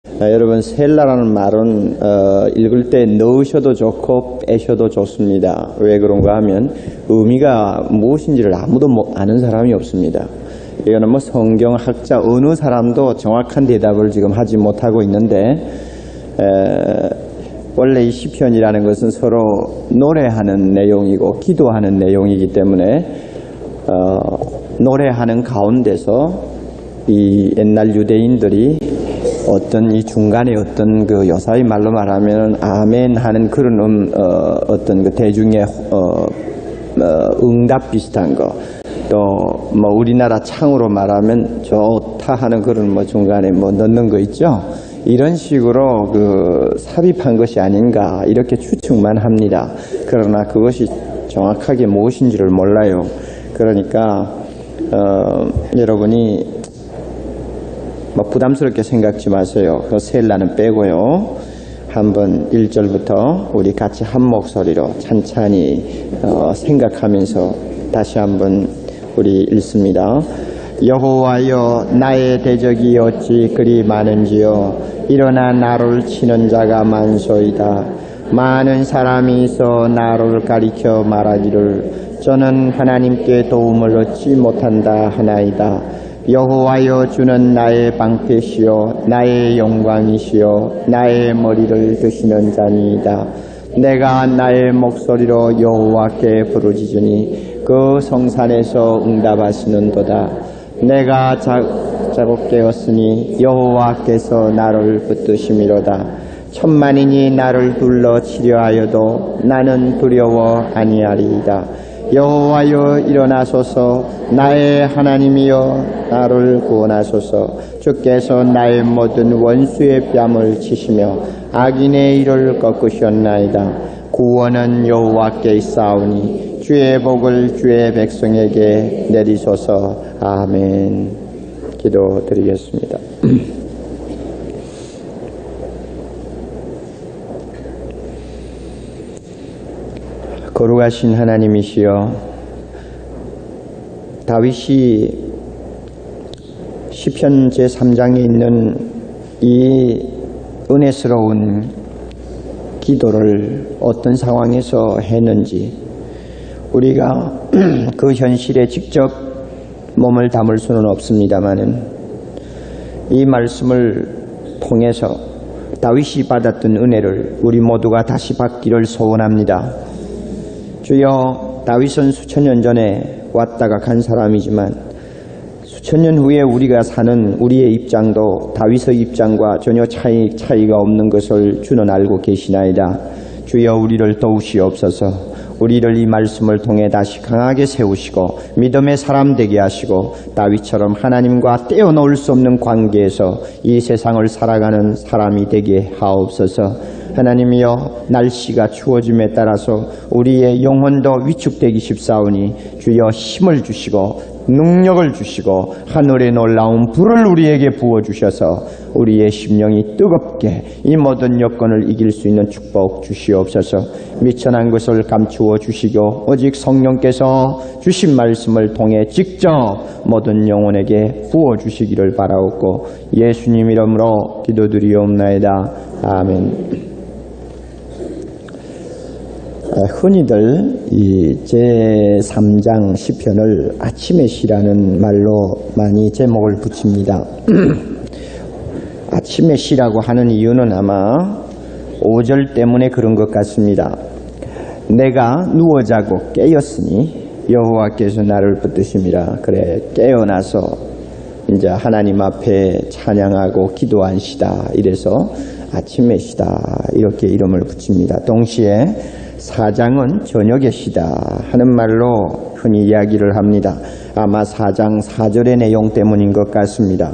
여러분, 셀라라는 말은 읽을 때 넣으셔도 좋고 빼셔도 좋습니다. 왜 그런가 하면 의미가 무엇인지를 아무도 아는 사람이 없습니다. 이거는 뭐 성경학자 어느 사람도 정확한 대답을 지금 하지 못하고 있는데, 원래 이 시편이라는 것은 서로 노래하는 내용이고 기도하는 내용이기 때문에 노래하는 가운데서 이 옛날 유대인들이 어떤 이 중간에 어떤 그 요사이 말로 말하면 아멘 하는 그런 어떤 그 대중의 응답 비슷한 거, 또 뭐 우리나라 창으로 말하면 좋다 하는 그런 뭐 중간에 뭐 넣는 거 있죠. 이런 식으로 그 삽입한 것이 아닌가 이렇게 추측만 합니다. 그러나 그것이 정확하게 무엇인지를 몰라요. 그러니까 여러분이 뭐 부담스럽게 생각지 마세요. 그 셀라는 빼고요. 한번 1절부터 우리 같이 한 목소리로 찬찬히 생각하면서 다시 한번 우리 읽습니다. 여호와여, 나의 대적이 어찌 그리 많은지요. 일어나 나를 치는 자가 많소이다. 많은 사람이 있어 나를 가리켜 말하기를 저는 하나님께 도움을 얻지 못한다 하나이다. 여호와여, 주는 나의 방패시요 나의 영광이시요 나의 머리를 드시는 자니이다. 내가 나의 목소리로 여호와께 부르짖으니 그 성산에서 응답하시는도다. 내가 자고 깨었으니 여호와께서 나를 붙드심이로다. 천만인이 나를 둘러 치려하여도 나는 두려워 아니하리이다. 여호와여, 일어나소서. 나의 하나님이여, 나를 구원하소서. 주께서 나의 모든 원수의 뺨을 치시며 악인의 일을 꺾으셨나이다. 구원은 여호와께 있사오니 주의 복을 주의 백성에게 내리소서. 아멘. 기도드리겠습니다. 거룩하신 하나님이시여, 다윗이 시편 제3장에 있는 이 은혜스러운 기도를 어떤 상황에서 했는지 우리가 그 현실에 직접 몸을 담을 수는 없습니다마는 이 말씀을 통해서 다윗이 받았던 은혜를 우리 모두가 다시 받기를 소원합니다. 주여, 다윗은 수천 년 전에 왔다가 간 사람이지만 수천 년 후에 우리가 사는 우리의 입장도 다윗의 입장과 전혀 차이가 없는 것을 주는 알고 계시나이다. 주여, 우리를 도우시옵소서. 우리를 이 말씀을 통해 다시 강하게 세우시고 믿음의 사람 되게 하시고 다윗처럼 하나님과 떼어놓을 수 없는 관계에서 이 세상을 살아가는 사람이 되게 하옵소서. 하나님이여, 날씨가 추워짐에 따라서 우리의 영혼도 위축되기 쉽사오니 주여 힘을 주시고 능력을 주시고 하늘의 놀라운 불을 우리에게 부어주셔서 우리의 심령이 뜨겁게 이 모든 여건을 이길 수 있는 축복 주시옵소서. 미천한 것을 감추어 주시고 오직 성령께서 주신 말씀을 통해 직접 모든 영혼에게 부어주시기를 바라옵고 예수님 이름으로 기도드리옵나이다. 아멘. 흔히들 이 제3장 시편을 아침의 시라는 말로 많이 제목을 붙입니다. 아침의 시라고 하는 이유는 아마 5절 때문에 그런 것 같습니다. 내가 누워 자고 깨었으니 여호와께서 나를 붙드심이라. 그래, 깨어나서 이제 하나님 앞에 찬양하고 기도한 시다. 이래서 아침의 시다 이렇게 이름을 붙입니다. 동시에 사장은 저녁의 시다 하는 말로 흔히 이야기를 합니다. 아마 4장 4절의 내용 때문인 것 같습니다.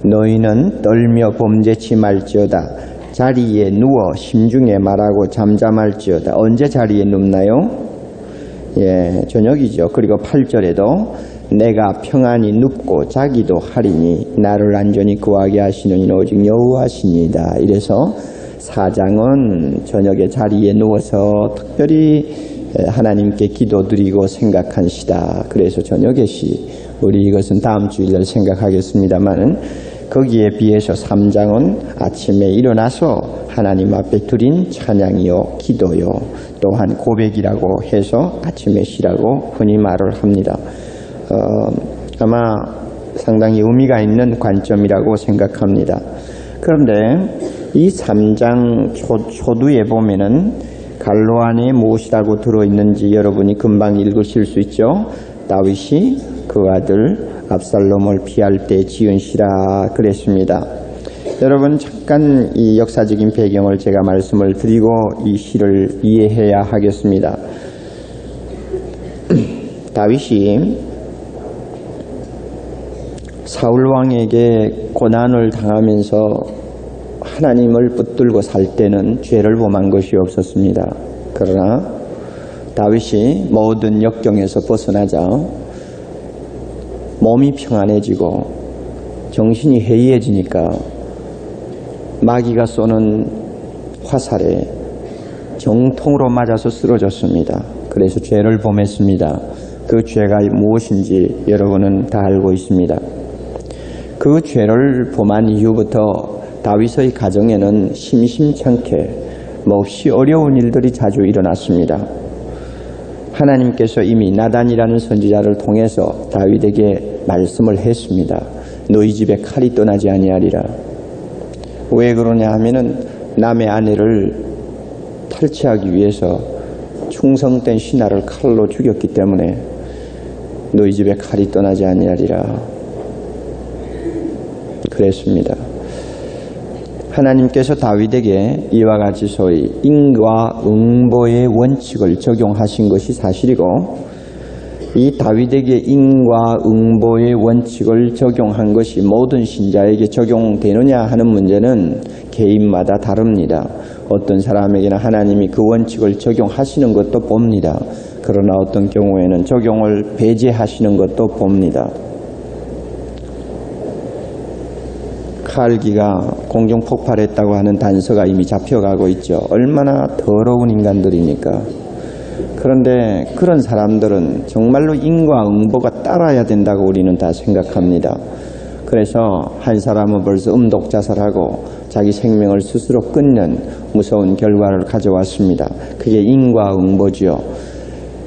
너희는 떨며 범죄치 말지어다. 자리에 누워 심중에 말하고 잠잠할지어다. 언제 자리에 눕나요? 저녁이죠. 그리고 8절에도 내가 평안히 눕고 자기도 하리니 나를 안전히 구하게 하시는 이는 오직 여호와시니이다. 이래서 사장은 저녁에 자리에 누워서 특별히 하나님께 기도드리고 생각한 시다. 그래서 저녁의 시, 우리 이것은 다음 주일날 생각하겠습니다만 거기에 비해서 3장은 아침에 일어나서 하나님 앞에 드린 찬양이요 기도요 또한 고백이라고 해서 아침에 쉬라고 흔히 말을 합니다. 아마 상당히 의미가 있는 관점이라고 생각합니다. 그런데 이 3장 초두에 보면은 갈로 안에 무엇이라고 들어있는지 여러분이 금방 읽으실 수 있죠. 다윗이 그 아들 압살롬을 피할 때 지은 시라 그랬습니다. 여러분 잠깐 이 역사적인 배경을 제가 말씀을 드리고 이 시를 이해해야 하겠습니다. 다윗이 사울 왕에게 고난을 당하면서 하나님을 붙들고 살 때는 죄를 범한 것이 없었습니다. 그러나 다윗이 모든 역경에서 벗어나자 몸이 평안해지고 정신이 해이해지니까 마귀가 쏘는 화살에 정통으로 맞아서 쓰러졌습니다. 그래서 죄를 범했습니다. 그 죄가 무엇인지 여러분은 다 알고 있습니다. 그 죄를 범한 이후부터 다윗의 가정에는 심심찮게 몹시 어려운 일들이 자주 일어났습니다. 하나님께서 이미 나단이라는 선지자를 통해서 다윗에게 말씀을 했습니다. 너희 집에 칼이 떠나지 아니하리라. 왜 그러냐 하면은 남의 아내를 탈취하기 위해서 충성된 신하를 칼로 죽였기 때문에 너희 집에 칼이 떠나지 아니하리라 그랬습니다. 하나님께서 다윗에게 이와 같이 소위 인과 응보의 원칙을 적용하신 것이 사실이고 이 다윗에게 인과 응보의 원칙을 적용한 것이 모든 신자에게 적용되느냐 하는 문제는 개인마다 다릅니다. 어떤 사람에게는 하나님이 그 원칙을 적용하시는 것도 봅니다. 그러나 어떤 경우에는 적용을 배제하시는 것도 봅니다. 칼기가 공중 폭발했다고 하는 단서가 이미 잡혀가고 있죠. 얼마나 더러운 인간들이니까. 그런데 그런 사람들은 정말로 인과응보가 따라야 된다고 우리는 다 생각합니다. 그래서 한 사람은 벌써 음독자살하고 자기 생명을 스스로 끊는 무서운 결과를 가져왔습니다. 그게 인과응보지요.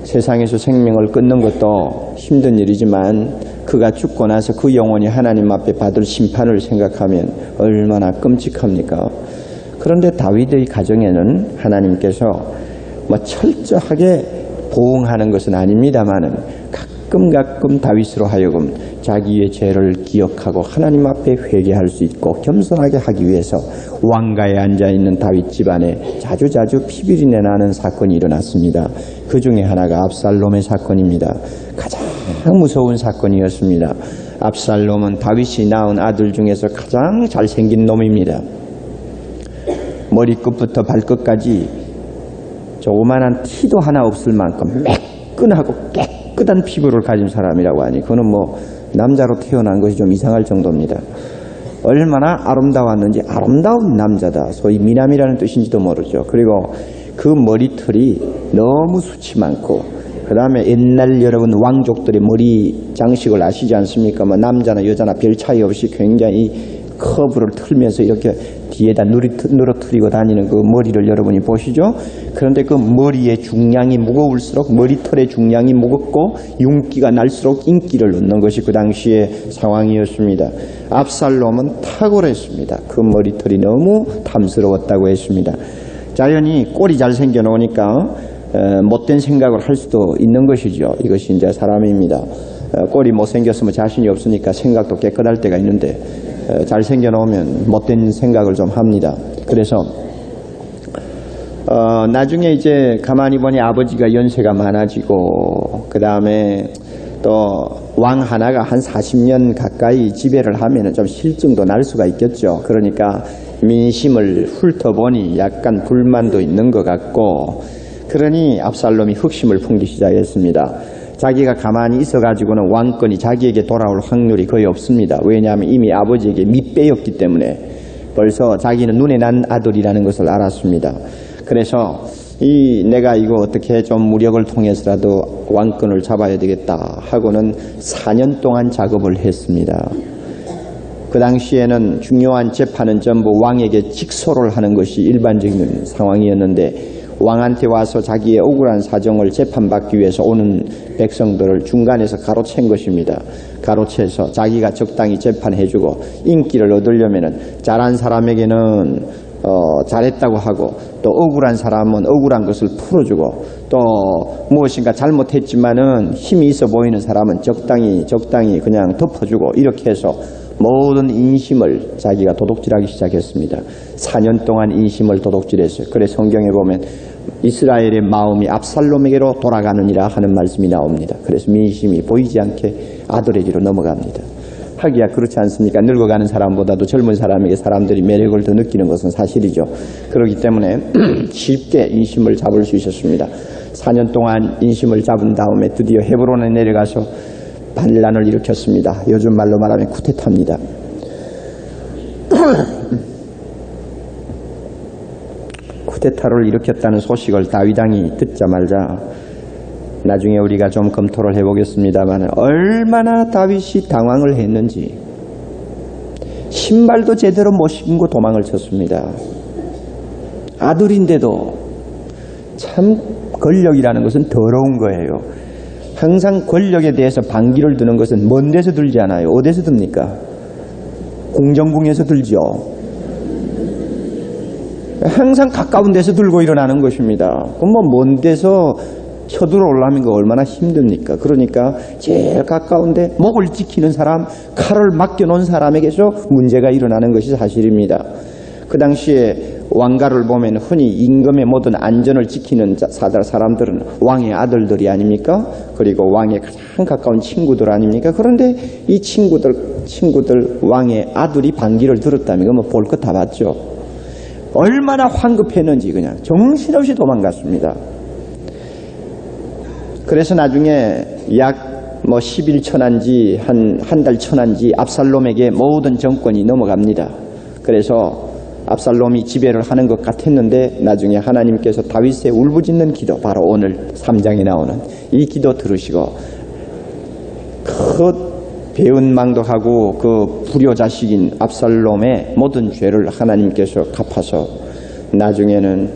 세상에서 생명을 끊는 것도 힘든 일이지만 그가 죽고 나서 그 영혼이 하나님 앞에 받을 심판을 생각하면 얼마나 끔찍합니까? 그런데 다윗의 가정에는 하나님께서 철저하게 보응하는 것은 아닙니다만은 가끔 다윗으로 하여금 자기의 죄를 기억하고 하나님 앞에 회개할 수 있고 겸손하게 하기 위해서 왕가에 앉아있는 다윗 집안에 자주자주 피비린내 나는 사건이 일어났습니다. 그 중에 하나가 압살롬의 사건입니다. 가장 무서운 사건이었습니다. 압살롬은 다윗이 낳은 아들 중에서 가장 잘생긴 놈입니다. 머리끝부터 발끝까지 조그만한 티도 하나 없을 만큼 매끈하고 깨끗한 피부를 가진 사람이라고 하니 그는 남자로 태어난 것이 좀 이상할 정도입니다. 얼마나 아름다웠는지 아름다운 남자다. 소위 미남이라는 뜻인지도 모르죠. 그리고 그 머리털이 너무 숱이 많고 그 다음에 옛날 여러분 왕족들의 머리 장식을 아시지 않습니까? 남자나 여자나 별 차이 없이 굉장히 커브를 틀면서 이렇게 뒤에다 누러뜨리고 다니는 그 머리를 여러분이 보시죠? 그런데 그 머리의 중량이 무거울수록 머리털의 중량이 무겁고 윤기가 날수록 인기를 얻는 것이 그 당시의 상황이었습니다. 압살롬은 탁월했습니다. 그 머리털이 너무 탐스러웠다고 했습니다. 자연히 꼴이 잘생겨 놓으니까 못된 생각을 할 수도 있는 것이죠. 이것이 이제 사람입니다. 꼴이 못생겼으면 자신이 없으니까 생각도 깨끗할 때가 있는데 잘생겨 놓으면 못된 생각을 좀 합니다. 그래서 나중에 이제 가만히 보니 아버지가 연세가 많아지고 그 다음에 또 왕 하나가 한 40년 가까이 지배를 하면 좀 실증도 날 수가 있겠죠. 그러니까 민심을 훑어보니 약간 불만도 있는 것 같고 그러니 압살롬이 흑심을 품기 시작했습니다. 자기가 가만히 있어가지고는 왕권이 자기에게 돌아올 확률이 거의 없습니다. 왜냐하면 이미 아버지에게 밑배였기 때문에 벌써 자기는 눈에 난 아들이라는 것을 알았습니다. 그래서 내가 이거 어떻게 좀 무력을 통해서라도 왕권을 잡아야 되겠다 하고는 4년 동안 작업을 했습니다. 그 당시에는 중요한 재판은 전부 왕에게 직소를 하는 것이 일반적인 상황이었는데 왕한테 와서 자기의 억울한 사정을 재판받기 위해서 오는 백성들을 중간에서 가로챈 것입니다. 가로채서 자기가 적당히 재판해주고 인기를 얻으려면은 잘한 사람에게는 잘했다고 하고 또 억울한 사람은 억울한 것을 풀어주고 또 무엇인가 잘못했지만은 힘이 있어 보이는 사람은 적당히 그냥 덮어주고 이렇게 해서 모든 인심을 자기가 도둑질하기 시작했습니다. 4년 동안 인심을 도둑질했어요. 그래서 성경에 보면 이스라엘의 마음이 압살롬에게로 돌아가느니라 하는 말씀이 나옵니다. 그래서 민심이 보이지 않게 아들에게로 넘어갑니다. 하기야 그렇지 않습니까? 늙어가는 사람보다도 젊은 사람에게 사람들이 매력을 더 느끼는 것은 사실이죠. 그렇기 때문에 쉽게 인심을 잡을 수 있었습니다. 4년 동안 인심을 잡은 다음에 드디어 헤브론에 내려가서 반란을 일으켰습니다. 요즘 말로 말하면 쿠데타입니다. 쿠데타를 일으켰다는 소식을 다윗 왕이 듣자마자 나중에 우리가 좀 검토를 해보겠습니다만 얼마나 다윗이 당황을 했는지 신발도 제대로 못 신고 도망을 쳤습니다. 아들인데도 참 권력이라는 것은 더러운 거예요. 항상 권력에 대해서 반기를 드는 것은 먼 데서 들지 않아요. 어디서 듭니까? 공정궁에서 들죠. 항상 가까운 데서 들고 일어나는 것입니다. 그럼 먼 데서 쳐들어 올라오는 거 얼마나 힘듭니까? 그러니까 제일 가까운데 목을 지키는 사람, 칼을 맡겨놓은 사람에게서 문제가 일어나는 것이 사실입니다. 그 당시에 왕가를 보면 흔히 임금의 모든 안전을 지키는 사람들은 왕의 아들들이 아닙니까? 그리고 왕의 가장 가까운 친구들 아닙니까? 그런데 이 친구들 왕의 아들이 반기를 들었다면 그러면 볼 것 다 봤죠. 얼마나 황급했는지 그냥 정신없이 도망갔습니다. 그래서 나중에 약 10일 천한지 한 달 천한지 압살롬에게 모든 정권이 넘어갑니다. 그래서 압살롬이 지배를 하는 것 같았는데 나중에 하나님께서 다윗의 울부짖는 기도, 바로 오늘 3장에 나오는 이 기도 들으시고 그 배은망덕하고 그 불효자식인 압살롬의 모든 죄를 하나님께서 갚아서 나중에는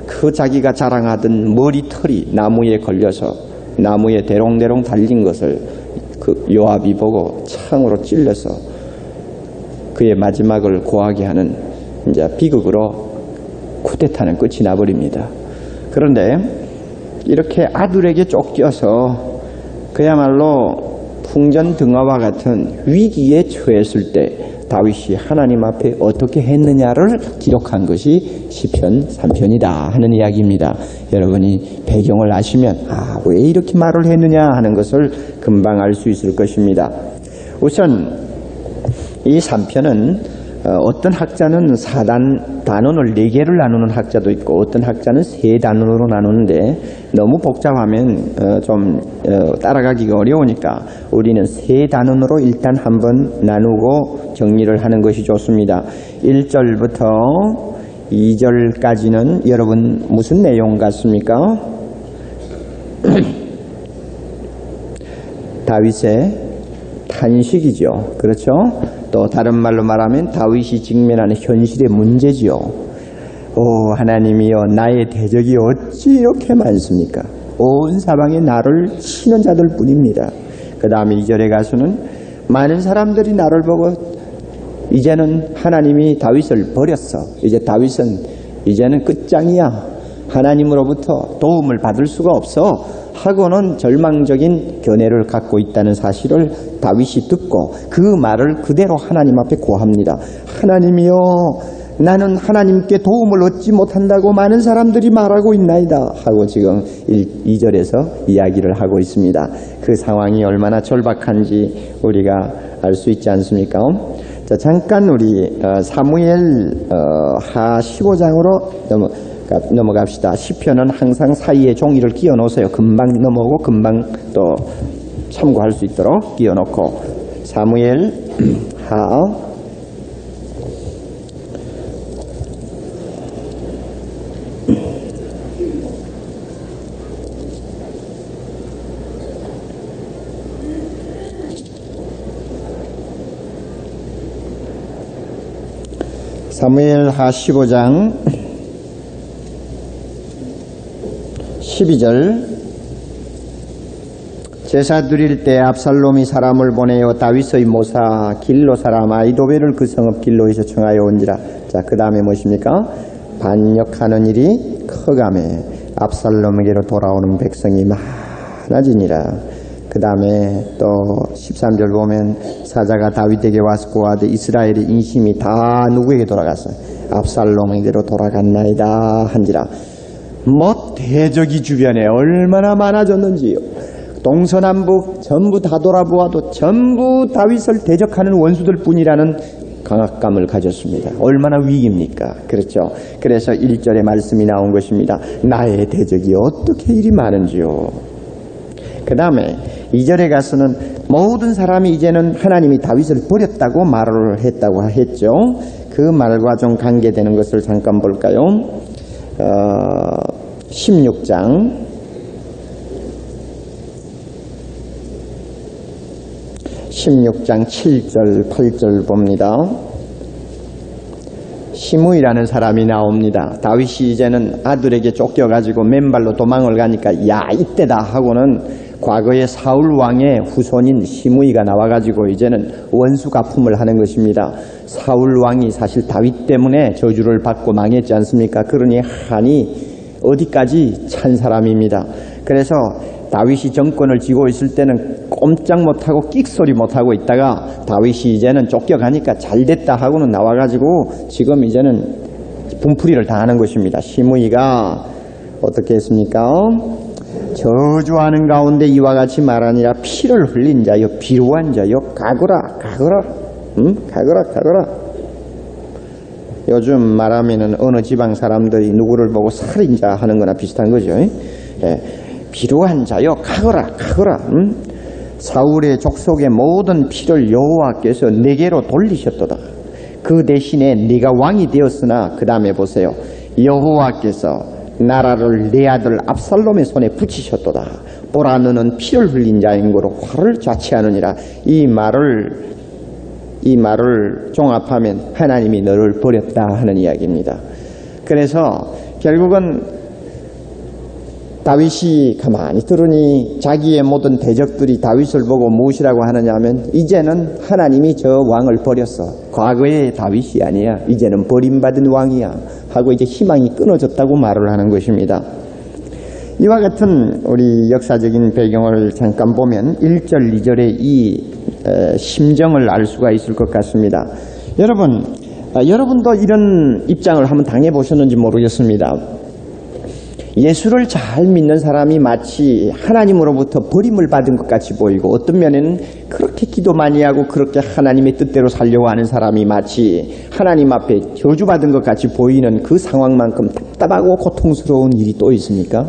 그 자기가 자랑하던 머리털이 나무에 걸려서 나무에 대롱대롱 달린 것을 그 요압이 보고 창으로 찔러서 그의 마지막을 고하게 하는 이제 비극으로 쿠데타는 끝이 나버립니다. 그런데 이렇게 아들에게 쫓겨서 그야말로 풍전등화와 같은 위기에 처했을 때 다윗이 하나님 앞에 어떻게 했느냐를 기록한 것이 시편 3편이다 하는 이야기입니다. 여러분이 배경을 아시면 왜 이렇게 말을 했느냐 하는 것을 금방 알 수 있을 것입니다. 우선 이 3편은 어떤 학자는 단원을 4개를 나누는 학자도 있고 어떤 학자는 3단원으로 나누는데 너무 복잡하면 좀 따라가기가 어려우니까 우리는 3단원으로 일단 한번 나누고 정리를 하는 것이 좋습니다. 1절부터 2절까지는 여러분 무슨 내용 같습니까? 다윗의 탄식이죠. 그렇죠? 또 다른 말로 말하면 다윗이 직면하는 현실의 문제지요. 오 하나님이여 나의 대적이 어찌 이렇게 많습니까? 온 사방에 나를 치는 자들 뿐입니다. 그 다음에 2절에 가서는 많은 사람들이 나를 보고 이제는 하나님이 다윗을 버렸어. 이제 다윗은 이제는 끝장이야. 하나님으로부터 도움을 받을 수가 없어 하고는 절망적인 견해를 갖고 있다는 사실을 다윗이 듣고 그 말을 그대로 하나님 앞에 고합니다. 하나님이여 나는 하나님께 도움을 얻지 못한다고 많은 사람들이 말하고 있나이다 하고 지금 2절에서 이야기를 하고 있습니다. 그 상황이 얼마나 절박한지 우리가 알 수 있지 않습니까? 자, 잠깐 우리 사무엘 하 15장으로 넘어갑시다. 시편은 항상 사이에 종이를 끼워 놓으세요. 금방 넘어오고 금방 또 참고할 수 있도록 끼워 놓고 사무엘 하 사무엘하 15장 12절 제사 드릴 때 압살롬이 사람을 보내어 다윗의 모사 길로 사람 아히도벨을 그 성읍 길로에서 청하여 온지라. 자, 그 다음에 무엇입니까? 반역하는 일이 커가매 압살롬에게로 돌아오는 백성이 많아지니라. 그 다음에 또 13절 보면 사자가 다윗에게 와서 고하되 이스라엘의 인심이 다 누구에게 돌아갔어요? 압살롬에게로 돌아갔나이다 한지라. 뭐 대적이 주변에 얼마나 많아졌는지요. 동서남북 전부 다 돌아보아도 전부 다윗을 대적하는 원수들 뿐이라는 강압감을 가졌습니다. 얼마나 위기입니까? 그렇죠. 그래서 1절에 말씀이 나온 것입니다. 나의 대적이 어떻게 이리 많은지요. 그 다음에 2절에 가서는 모든 사람이 이제는 하나님이 다윗을 버렸다고 말을 했다고 했죠. 그 말과 좀 관계되는 것을 잠깐 볼까요? 16장 7절 8절 봅니다. 시므이라는 사람이 나옵니다. 다윗이 이제는 아들에게 쫓겨가지고 맨발로 도망을 가니까 야 이때다 하고는 과거의 사울 왕의 후손인 시므이가 나와가지고 이제는 원수 갚음을 하는 것입니다. 사울 왕이 사실 다윗 때문에 저주를 받고 망했지 않습니까? 그러니 한이 어디까지 찬 사람입니다. 그래서 다윗이 정권을 쥐고 있을 때는 꼼짝 못하고 끽소리 못하고 있다가 다윗이 이제는 쫓겨가니까 잘됐다 하고는 나와가지고 지금 이제는 분풀이를 당하는 것입니다. 시므이가 어떻게 했습니까? 저주하는 가운데 이와 같이 말하니라. 피를 흘린 자여 비루한 자여 가거라 가거라 가거라 가거라. 요즘 말하면은 어느 지방 사람들이 누구를 보고 살인자 하는 거나 비슷한 거죠. 예. 비루한 자여 가거라 가거라. 사울의 족속의 모든 피를 여호와께서 내게로 돌리셨도다. 그 대신에 네가 왕이 되었으나 그 다음에 보세요. 여호와께서 나라를 내 아들 압살롬의 손에 붙이셨도다. 보라 너는 피를 흘린 자인 거로 화를 자취하느니라. 이 말을 종합하면 하나님이 너를 버렸다 하는 이야기입니다. 그래서 결국은 다윗이 가만히 들으니 자기의 모든 대적들이 다윗을 보고 무엇이라고 하느냐 하면 이제는 하나님이 저 왕을 버렸어. 과거의 다윗이 아니야. 이제는 버림받은 왕이야 하고 이제 희망이 끊어졌다고 말을 하는 것입니다. 이와 같은 우리 역사적인 배경을 잠깐 보면 1절 2절의 이 심정을 알 수가 있을 것 같습니다. 여러분도 이런 입장을 한번 당해보셨는지 모르겠습니다. 예수를 잘 믿는 사람이 마치 하나님으로부터 버림을 받은 것 같이 보이고 어떤 면에는 그렇게 기도 많이 하고 그렇게 하나님의 뜻대로 살려고 하는 사람이 마치 하나님 앞에 저주받은 것 같이 보이는 그 상황만큼 답답하고 고통스러운 일이 또 있습니까?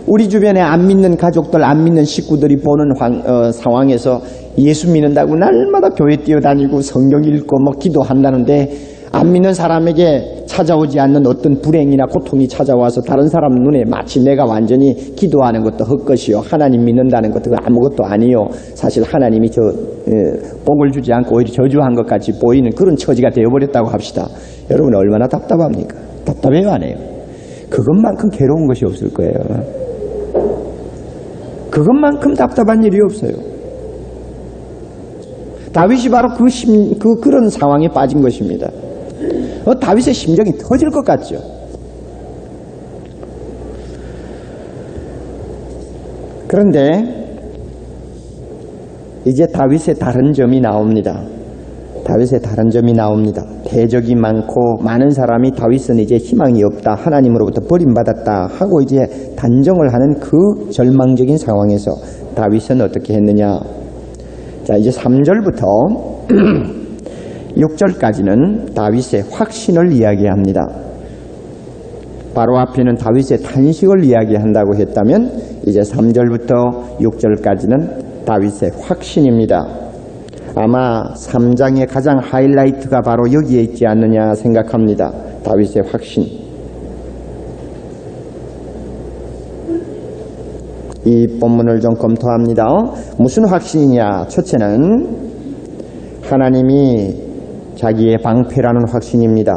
우리 주변에 안 믿는 가족들, 안 믿는 식구들이 보는 상황에서 예수 믿는다고 날마다 교회 뛰어다니고 성경 읽고 뭐 기도한다는데 안 믿는 사람에게 찾아오지 않는 어떤 불행이나 고통이 찾아와서 다른 사람 눈에 마치 내가 완전히 기도하는 것도 헛것이요 하나님 믿는다는 것도 아무것도 아니요 사실 하나님이 복을 주지 않고 오히려 저주한 것 같이 보이는 그런 처지가 되어버렸다고 합시다. 여러분 얼마나 답답합니까? 답답해요 안 해요? 그것만큼 괴로운 것이 없을 거예요. 그것만큼 답답한 일이 없어요. 다윗이 바로 그런 상황에 빠진 것입니다. 다윗의 심정이 터질 것 같죠. 그런데 이제 다윗의 다른 점이 나옵니다. 다윗의 다른 점이 나옵니다. 대적이 많고 많은 사람이 다윗은 이제 희망이 없다. 하나님으로부터 버림받았다 하고 이제 단정을 하는 그 절망적인 상황에서 다윗은 어떻게 했느냐. 자, 이제 3절부터 6절까지는 다윗의 확신을 이야기합니다. 바로 앞에는 다윗의 탄식을 이야기한다고 했다면 이제 3절부터 6절까지는 다윗의 확신입니다. 아마 3장의 가장 하이라이트가 바로 여기에 있지 않느냐 생각합니다. 다윗의 확신. 이 본문을 좀 검토합니다. 무슨 확신이냐? 첫째는 하나님이 자기의 방패라는 확신입니다.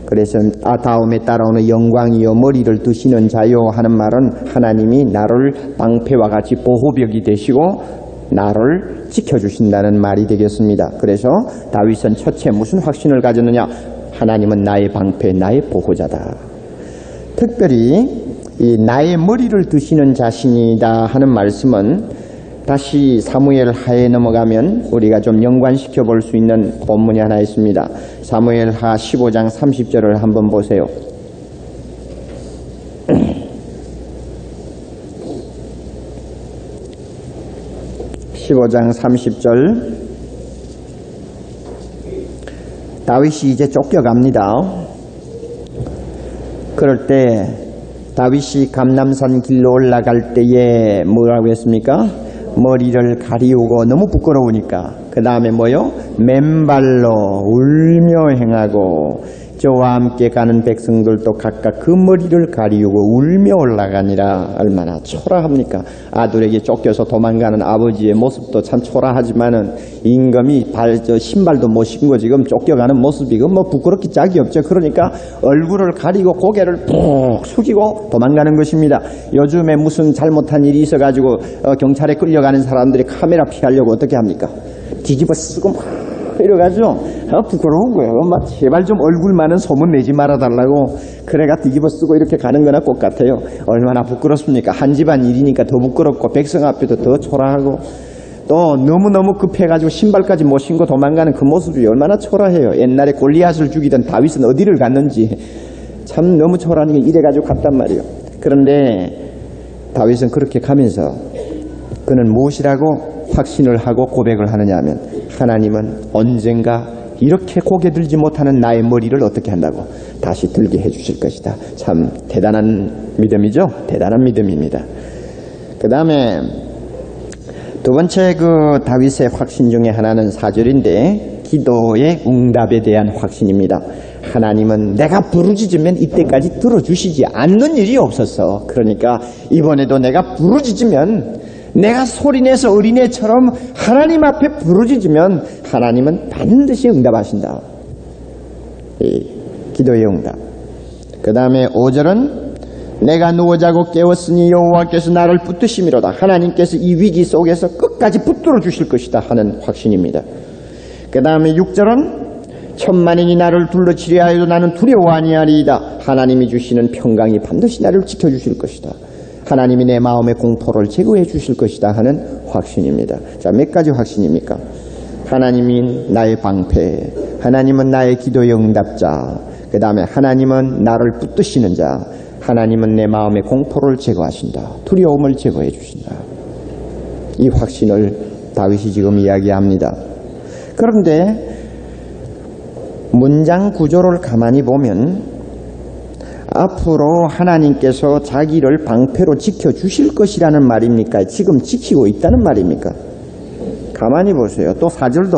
그래서 다음에 따라오는 영광이요 머리를 드시는 자요 하는 말은 하나님이 나를 방패와 같이 보호벽이 되시고 나를 지켜주신다는 말이 되겠습니다. 그래서 다윗은 첫째 무슨 확신을 가졌느냐? 하나님은 나의 방패, 나의 보호자다. 특별히 이 나의 머리를 드시는 자신이다 하는 말씀은 다시 사무엘 하에 넘어가면 우리가 좀 연관시켜 볼 수 있는 본문이 하나 있습니다. 사무엘 하 15장 30절을 한번 보세요. 15장 30절. 다윗이 이제 쫓겨갑니다. 그럴 때 다윗이 감람산 길로 올라갈 때에 뭐라고 했습니까? 머리를 가리우고 너무 부끄러우니까 그 다음에 뭐요? 맨발로 울며 행하고 저와 함께 가는 백성들도 각각 그 머리를 가리우고 울며 올라가니라. 얼마나 초라합니까? 아들에게 쫓겨서 도망가는 아버지의 모습도 참 초라하지만은 임금이 신발도 못 신고 지금 쫓겨가는 모습이 뭐 부끄럽기 짝이 없죠. 그러니까 얼굴을 가리고 고개를 푹 숙이고 도망가는 것입니다. 요즘에 무슨 잘못한 일이 있어가지고 경찰에 끌려가는 사람들이 카메라 피하려고 어떻게 합니까? 뒤집어 쓰고 막 이래가지고 부끄러운 거예요. 막 제발 좀 얼굴 많은 소문 내지 말아달라고 그래가 뒤집어 쓰고 이렇게 가는 거나 똑같아요. 얼마나 부끄럽습니까? 한 집안 일이니까 더 부끄럽고 백성 앞에도 더 초라하고 또 너무너무 급해가지고 신발까지 못 신고 도망가는 그 모습이 얼마나 초라해요. 옛날에 골리앗을 죽이던 다윗은 어디를 갔는지 참 너무 초라하니까 이래가지고 갔단 말이에요. 그런데 다윗은 그렇게 가면서 그는 무엇이라고 확신을 하고 고백을 하느냐 하면 하나님은 언젠가 이렇게 고개 들지 못하는 나의 머리를 어떻게 한다고 다시 들게 해주실 것이다. 참 대단한 믿음이죠. 대단한 믿음입니다. 그 다음에 두 번째 그 다윗의 확신 중에 하나는 4절인데 기도의 응답에 대한 확신입니다. 하나님은 내가 부르짖으면 이때까지 들어주시지 않는 일이 없었어. 그러니까 이번에도 내가 부르짖으면 내가 소리내서 어린애처럼 하나님 앞에 부르짖으면 하나님은 반드시 응답하신다. 이 기도의 응답. 그 다음에 5절은 내가 누워자고 깨웠으니 여호와께서 나를 붙드심이로다. 하나님께서 이 위기 속에서 끝까지 붙들어 주실 것이다 하는 확신입니다. 그 다음에 6절은 천만인이 나를 둘러치려 하여도 나는 두려워 아니하리이다. 하나님이 주시는 평강이 반드시 나를 지켜주실 것이다. 하나님이 내 마음의 공포를 제거해 주실 것이다 하는 확신입니다. 자, 몇 가지 확신입니까? 하나님이 나의 방패, 하나님은 나의 기도의 응답자, 그 다음에 하나님은 나를 붙드시는 자, 하나님은 내 마음의 공포를 제거하신다. 두려움을 제거해 주신다. 이 확신을 다윗이 지금 이야기합니다. 그런데 문장 구조를 가만히 보면 앞으로 하나님께서 자기를 방패로 지켜주실 것이라는 말입니까? 지금 지키고 있다는 말입니까? 가만히 보세요. 또 4절도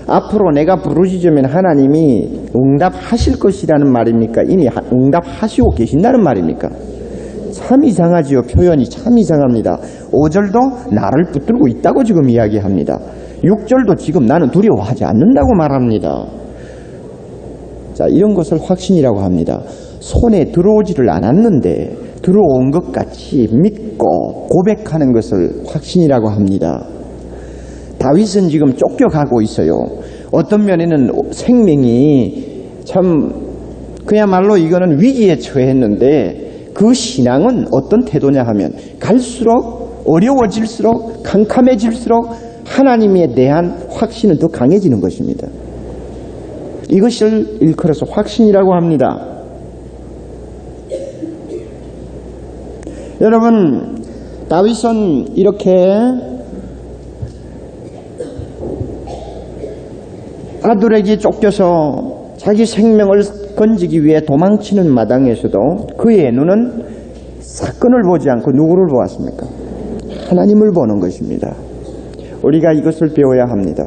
앞으로 내가 부르짖으면 하나님이 응답하실 것이라는 말입니까? 이미 응답하시고 계신다는 말입니까? 참 이상하지요. 표현이 참 이상합니다. 5절도 나를 붙들고 있다고 지금 이야기합니다. 6절도 지금 나는 두려워하지 않는다고 말합니다. 자, 이런 것을 확신이라고 합니다. 손에 들어오지를 않았는데 들어온 것 같이 믿고 고백하는 것을 확신이라고 합니다. 다윗은 지금 쫓겨가고 있어요. 어떤 면에는 생명이 참 그야말로 이거는 위기에 처했는데 그 신앙은 어떤 태도냐 하면 갈수록 어려워질수록 캄캄해질수록 하나님에 대한 확신은 더 강해지는 것입니다. 이것을 일컬어서 확신이라고 합니다. 여러분, 다윗은 이렇게 아들에게 쫓겨서 자기 생명을 건지기 위해 도망치는 마당에서도 그의 눈은 사건을 보지 않고 누구를 보았습니까? 하나님을 보는 것입니다. 우리가 이것을 배워야 합니다.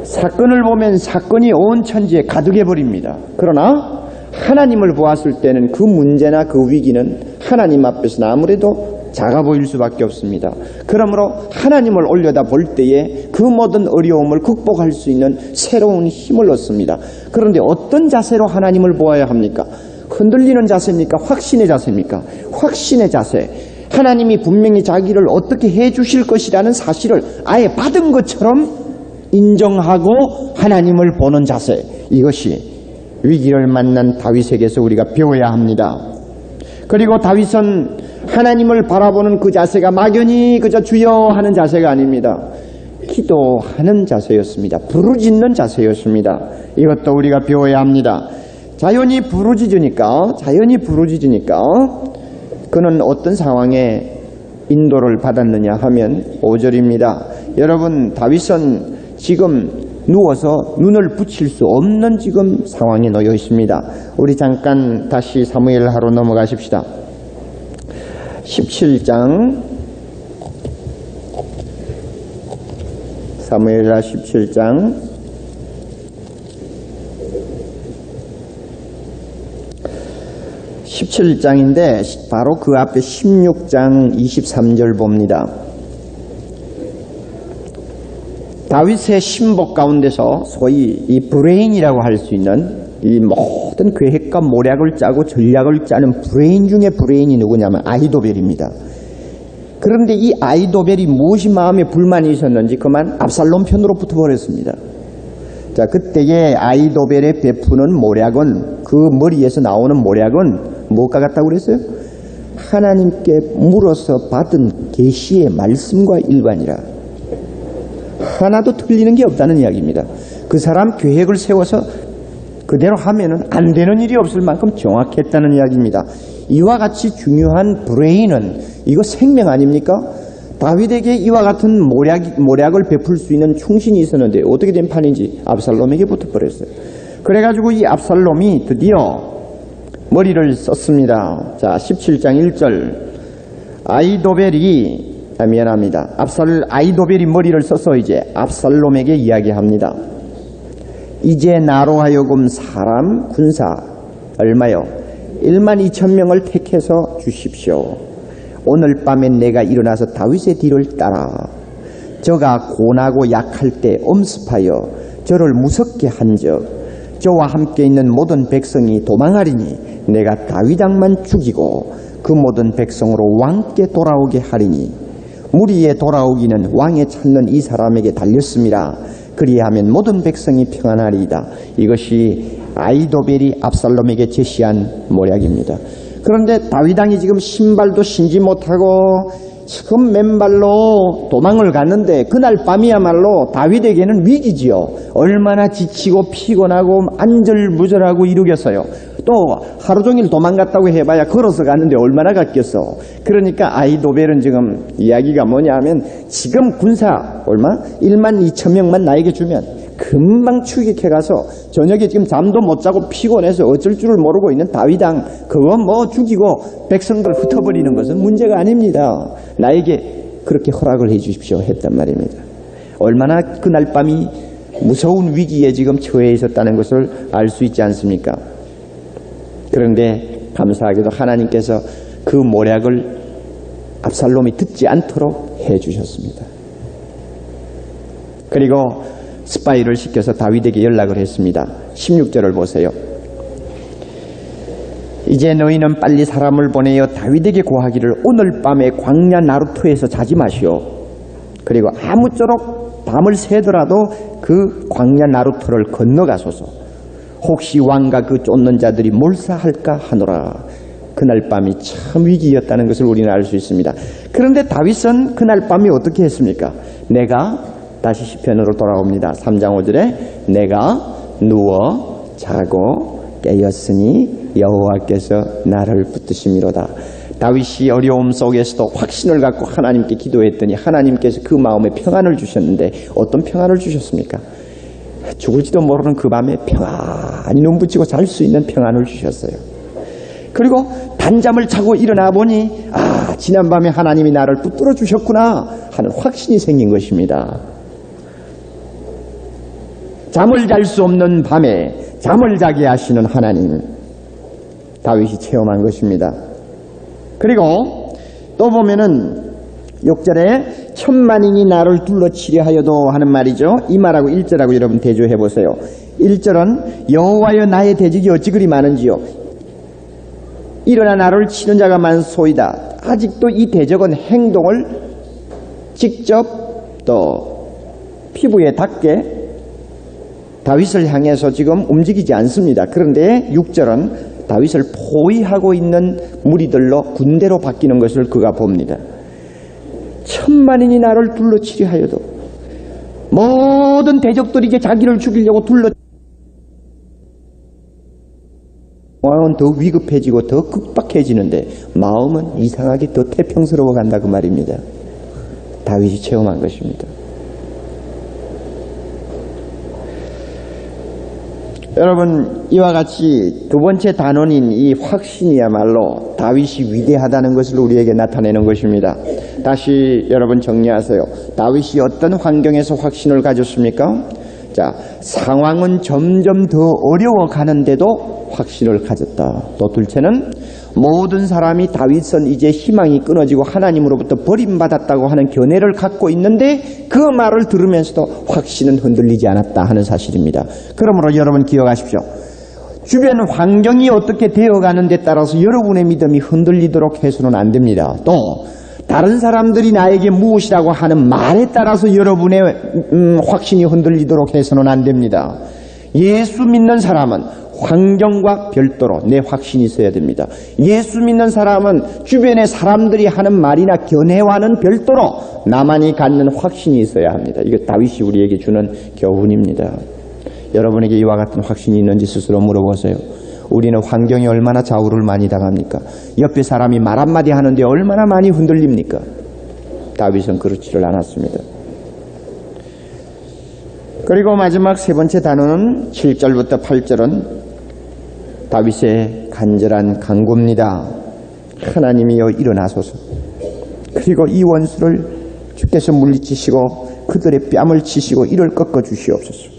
사건을 보면 사건이 온 천지에 가득해버립니다. 그러나 하나님을 보았을 때는 그 문제나 그 위기는 하나님 앞에서는 아무래도 작아 보일 수밖에 없습니다. 그러므로 하나님을 올려다 볼 때에 그 모든 어려움을 극복할 수 있는 새로운 힘을 얻습니다. 그런데 어떤 자세로 하나님을 보아야 합니까? 흔들리는 자세입니까? 확신의 자세입니까? 확신의 자세. 하나님이 분명히 자기를 어떻게 해 주실 것이라는 사실을 아예 받은 것처럼 인정하고 하나님을 보는 자세. 이것이 위기를 만난 다윗에게서 우리가 배워야 합니다. 그리고 다윗은 하나님을 바라보는 그 자세가 막연히 그저 주여 하는 자세가 아닙니다. 기도하는 자세였습니다. 부르짖는 자세였습니다. 이것도 우리가 배워야 합니다. 자연히 부르짖으니까 그는 어떤 상황에 인도를 받았느냐 하면 5절입니다. 여러분, 다윗은 지금 누워서 눈을 붙일 수 없는 지금 상황에 놓여 있습니다. 우리 잠깐 다시 사무엘하로 넘어가십시다. 17장 사무엘하 17장 17장인데 바로 그 앞에 16장 23절 봅니다. 다윗의 신복 가운데서 소위 이 브레인이라고 할 수 있는 이 모든 계획과 모략을 짜고 전략을 짜는 브레인 중에 브레인이 누구냐면 아히도벨입니다. 그런데 이 아히도벨이 무엇이 마음에 불만이 있었는지 그만 압살롬 편으로 붙어버렸습니다. 자, 그때의 아히도벨의 베푸는 모략은, 그 머리에서 나오는 모략은 무엇과 같다고 그랬어요? 하나님께 물어서 받은 계시의 말씀과 일관이라. 하나도 틀리는 게 없다는 이야기입니다. 그 사람 계획을 세워서 그대로 하면은 안 되는 일이 없을 만큼 정확했다는 이야기입니다. 이와 같이 중요한 브레인은 이거 생명 아닙니까? 다윗에게 이와 같은 모략을 베풀 수 있는 충신이 있었는데 어떻게 된 판인지 압살롬에게 붙어버렸어요. 그래가지고 이 압살롬이 드디어 머리를 썼습니다. 자, 17장 1절. 아히도벨이 머리를 써서 이제 압살롬에게 이야기합니다. 이제 나로 하여금 사람 군사 얼마요? 12,000명을 택해서 주십시오. 오늘 밤에 내가 일어나서 다윗의 뒤를 따라 저가 고나고 약할 때 엄습하여 저를 무섭게 한즉 저와 함께 있는 모든 백성이 도망하리니 내가 다윗 왕만 죽이고 그 모든 백성으로 왕께 돌아오게 하리니 무리에 돌아오기는 왕에 찾는 이 사람에게 달렸습니다. 그리하면 모든 백성이 평안하리이다. 이것이 아히도벨이 압살롬에게 제시한 모략입니다. 그런데 다윗 왕이 지금 신발도 신지 못하고 지금 맨발로 도망을 갔는데 그날 밤이야말로 다윗에게는 위기지요. 얼마나 지치고 피곤하고 안절부절하고 이러겠어요. 또 하루 종일 도망갔다고 해봐야 걸어서 갔는데 얼마나 갔겠어. 그러니까 아히도벨은 지금 이야기가 뭐냐 하면 지금 군사 얼마? 12,000명만 나에게 주면 금방 추격해가서 저녁에 지금 잠도 못 자고 피곤해서 어쩔 줄을 모르고 있는 다윗 왕 그거 뭐 죽이고 백성들 흩어버리는 것은 문제가 아닙니다. 나에게 그렇게 허락을 해 주십시오 했단 말입니다. 얼마나 그날 밤이 무서운 위기에 지금 처해 있었다는 것을 알 수 있지 않습니까? 그런데 감사하게도 하나님께서 그 모략을 압살롬이 듣지 않도록 해 주셨습니다. 그리고 스파이를 시켜서 다윗에게 연락을 했습니다. 16절을 보세요. 이제 너희는 빨리 사람을 보내어 다윗에게 고하기를 오늘 밤에 광야 나루토에서 자지 마시오. 그리고 아무쪼록 밤을 새더라도 그 광야 나루토를 건너가소서. 혹시 왕과 그 쫓는 자들이 몰사할까 하노라. 그날 밤이 참 위기였다는 것을 우리는 알 수 있습니다. 그런데 다윗은 그날 밤에 어떻게 했습니까? 다시 시편으로 돌아옵니다. 3장 5절에 내가 누워 자고 깨었으니 여호와께서 나를 붙드심이로다. 다윗이 어려움 속에서도 확신을 갖고 하나님께 기도했더니 하나님께서 그 마음에 평안을 주셨는데 어떤 평안을 주셨습니까? 죽을지도 모르는 그 밤에 평안히 눈 붙이고 잘 수 있는 평안을 주셨어요. 그리고 단잠을 자고 일어나 보니 지난밤에 하나님이 나를 붙들어 주셨구나 하는 확신이 생긴 것입니다. 잠을 잘 수 없는 밤에 잠을 자게 하시는 하나님, 다윗이 체험한 것입니다. 그리고 또 보면은 6절에 천만인이 나를 둘러치려 하여도 하는 말이죠. 이 말하고 1절하고 여러분 대조해 보세요. 1절은 여호와여 나의 대적이 어찌 그리 많은지요. 일어나 나를 치는 자가 많소이다. 아직도 이 대적은 행동을 직접 또 피부에 닿게 다윗을 향해서 지금 움직이지 않습니다. 그런데 6절은 다윗을 포위하고 있는 무리들로 군대로 바뀌는 것을 그가 봅니다. 천만인이 나를 둘러치려 하여도 모든 대적들이 이제 자기를 죽이려고 상황은 더 위급해지고 더 급박해지는데 마음은 이상하게 더 태평스러워 간다 그 말입니다. 다윗이 체험한 것입니다. 여러분 이와 같이 두 번째 단원인 이 확신이야말로 다윗이 위대하다는 것을 우리에게 나타내는 것입니다. 다시 여러분 정리하세요. 다윗이 어떤 환경에서 확신을 가졌습니까? 자, 상황은 점점 더 어려워가는데도 확신을 가졌다. 또 둘째는 모든 사람이 다윗은 이제 희망이 끊어지고 하나님으로부터 버림받았다고 하는 견해를 갖고 있는데 그 말을 들으면서도 확신은 흔들리지 않았다 하는 사실입니다. 그러므로 여러분 기억하십시오. 주변 환경이 어떻게 되어가는 데 따라서 여러분의 믿음이 흔들리도록 해서는 안 됩니다. 또 다른 사람들이 나에게 무엇이라고 하는 말에 따라서 여러분의 확신이 흔들리도록 해서는 안 됩니다. 예수 믿는 사람은 환경과 별도로 내 확신이 있어야 됩니다. 예수 믿는 사람은 주변의 사람들이 하는 말이나 견해와는 별도로 나만이 갖는 확신이 있어야 합니다. 이거 다윗이 우리에게 주는 교훈입니다. 여러분에게 이와 같은 확신이 있는지 스스로 물어보세요. 우리는 환경이 얼마나 좌우를 많이 당합니까? 옆에 사람이 말 한마디 하는데 얼마나 많이 흔들립니까? 다윗은 그렇지를 않았습니다. 그리고 마지막 세 번째 단어는 7절부터 8절은 다윗의 간절한 간구입니다. 하나님이여 일어나소서. 그리고 이 원수를 주께서 물리치시고 그들의 뺨을 치시고 이를 꺾어 주시옵소서.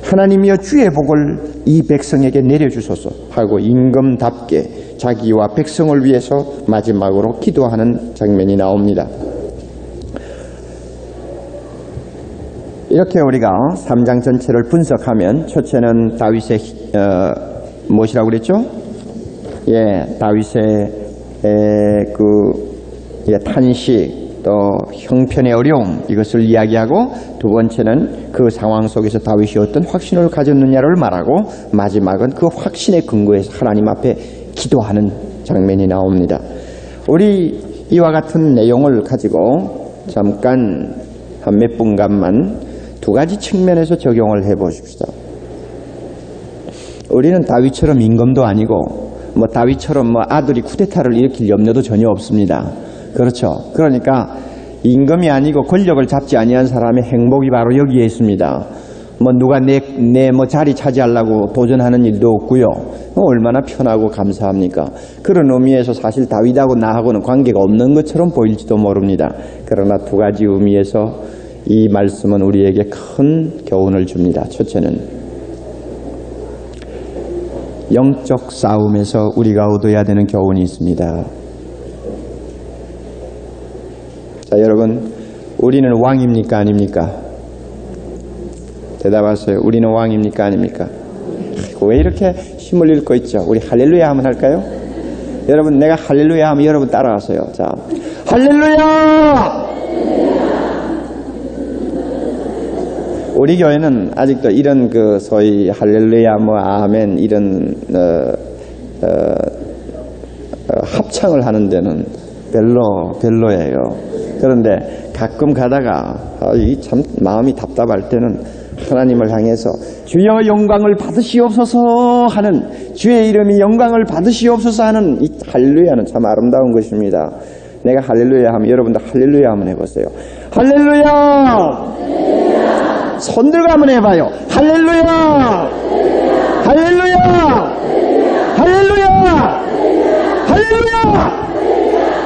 하나님이여 주의 복을 이 백성에게 내려주소서 하고 임금답게 자기와 백성을 위해서 마지막으로 기도하는 장면이 나옵니다. 이렇게 우리가 3장 전체를 분석하면 첫째는 다윗의 무엇이라고 그랬죠? 다윗의 탄식 또 형편의 어려움 이것을 이야기하고 두 번째는 그 상황 속에서 다윗이 어떤 확신을 가졌느냐를 말하고 마지막은 그 확신의 근거에서 하나님 앞에 기도하는 장면이 나옵니다. 우리 이와 같은 내용을 가지고 잠깐 한 몇 분간만 두 가지 측면에서 적용을 해 보십시다. 우리는 다윗처럼 임금도 아니고 다윗처럼 아들이 쿠데타를 일으킬 염려도 전혀 없습니다. 그렇죠. 그러니까 임금이 아니고 권력을 잡지 아니한 사람의 행복이 바로 여기에 있습니다. 누가 내 자리 차지하려고 도전하는 일도 없고요. 얼마나 편하고 감사합니까? 그런 의미에서 사실 다윗하고 나하고는 관계가 없는 것처럼 보일지도 모릅니다. 그러나 두 가지 의미에서 이 말씀은 우리에게 큰 교훈을 줍니다. 첫째는 영적 싸움에서 우리가 얻어야 되는 교훈이 있습니다. 자, 여러분, 우리는 왕입니까? 아닙니까? 대답하세요. 우리는 왕입니까? 아닙니까? 왜 이렇게 힘을 잃고 있죠? 우리 할렐루야 한번 할까요? 여러분, 내가 할렐루야 하면 여러분 따라하세요. 자, 할렐루야! 우리 교회는 아직도 이런 소위 할렐루야 아멘 이런 합창을 하는 데는 별로예요. 그런데 가끔 가다가 참 마음이 답답할 때는 하나님을 향해서 주여 영광을 받으시옵소서 하는 주의 이름이 영광을 받으시옵소서 하는 이 할렐루야는 참 아름다운 것입니다. 내가 할렐루야 하면 여러분도 할렐루야 한번 해보세요. 할렐루야! 손 들고 한번 해봐요. 할렐루야! 할렐루야! 할렐루야! 할렐루야!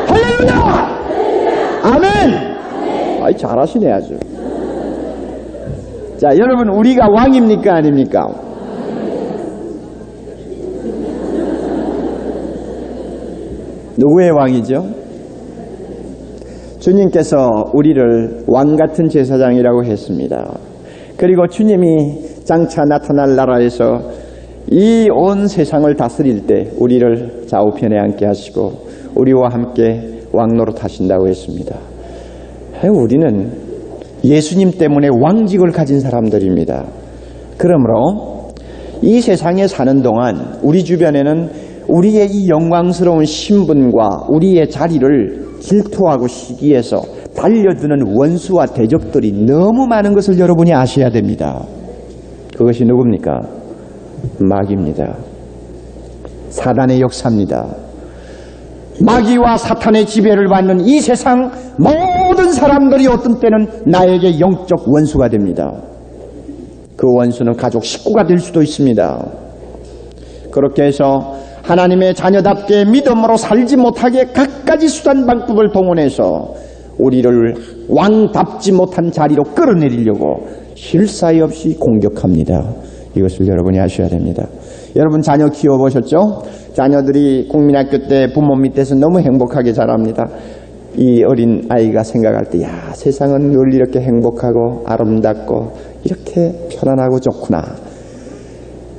할렐루야! 아멘! 아이, 잘하시네 아주. 자, 여러분, 우리가 왕입니까? 아닙니까? 누구의 왕이죠? 주님께서 우리를 왕같은 제사장이라고 했습니다. 그리고 주님이 장차 나타날 나라에서 이 온 세상을 다스릴 때 우리를 좌우편에 앉게 하시고 우리와 함께 왕노릇 하신다고 했습니다. 우리는 예수님 때문에 왕직을 가진 사람들입니다. 그러므로 이 세상에 사는 동안 우리 주변에는 우리의 이 영광스러운 신분과 우리의 자리를 질투하고 시기해서 달려드는 원수와 대적들이 너무 많은 것을 여러분이 아셔야 됩니다. 그것이 누굽니까? 마귀입니다. 사단의 역사입니다. 마귀와 사탄의 지배를 받는 이 세상 모든 사람들이 어떤 때는 나에게 영적 원수가 됩니다. 그 원수는 가족 식구가 될 수도 있습니다. 그렇게 해서 하나님의 자녀답게 믿음으로 살지 못하게 갖가지 수단 방법을 동원해서 우리를 왕답지 못한 자리로 끌어내리려고 쉴 사이 없이 공격합니다. 이것을 여러분이 아셔야 됩니다. 여러분 자녀 키워보셨죠? 자녀들이 국민학교 때 부모 밑에서 너무 행복하게 자랍니다. 이 어린 아이가 생각할 때, 야, 세상은 늘 이렇게 행복하고 아름답고 이렇게 편안하고 좋구나.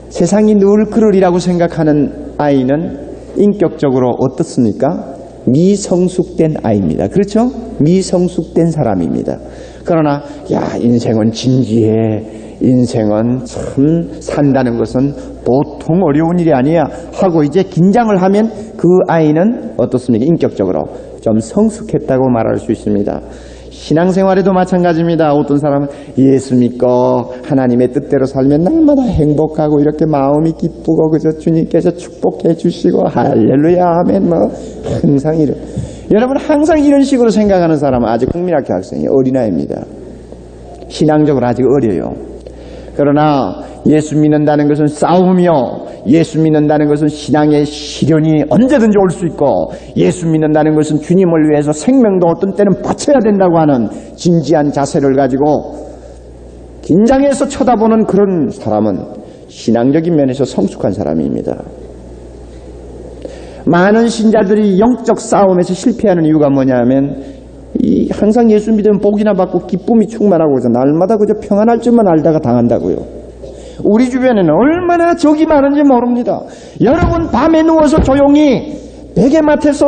세상이 늘 그러리라고 생각하는 아이는 인격적으로 어떻습니까? 미성숙된 아이입니다. 그렇죠? 미성숙된 사람입니다. 그러나 야, 인생은 진지해. 인생은 참 산다는 것은 보통 어려운 일이 아니야 하고 이제 긴장을 하면 그 아이는 어떻습니까? 인격적으로 좀 성숙했다고 말할 수 있습니다. 신앙생활에도 마찬가지입니다. 어떤 사람은 예수 믿고 하나님의 뜻대로 살면 날마다 행복하고 이렇게 마음이 기쁘고 그저 주님께서 축복해 주시고 할렐루야 하면 뭐 항상 이런, 여러분 항상 이런 식으로 생각하는 사람은 아직 국민학교 학생이 어린아이입니다. 신앙적으로 아직 어려요. 그러나 예수 믿는다는 것은 싸움이요, 예수 믿는다는 것은 신앙의 시련이 언제든지 올 수 있고, 예수 믿는다는 것은 주님을 위해서 생명도 어떤 때는 바쳐야 된다고 하는 진지한 자세를 가지고 긴장해서 쳐다보는 그런 사람은 신앙적인 면에서 성숙한 사람입니다. 많은 신자들이 영적 싸움에서 실패하는 이유가 뭐냐면 항상 예수 믿으면 복이나 받고 기쁨이 충만하고 그래서 날마다 그저 평안할 줄만 알다가 당한다고요. 우리 주변에는 얼마나 적이 많은지 모릅니다. 여러분 밤에 누워서 조용히 베개맡에서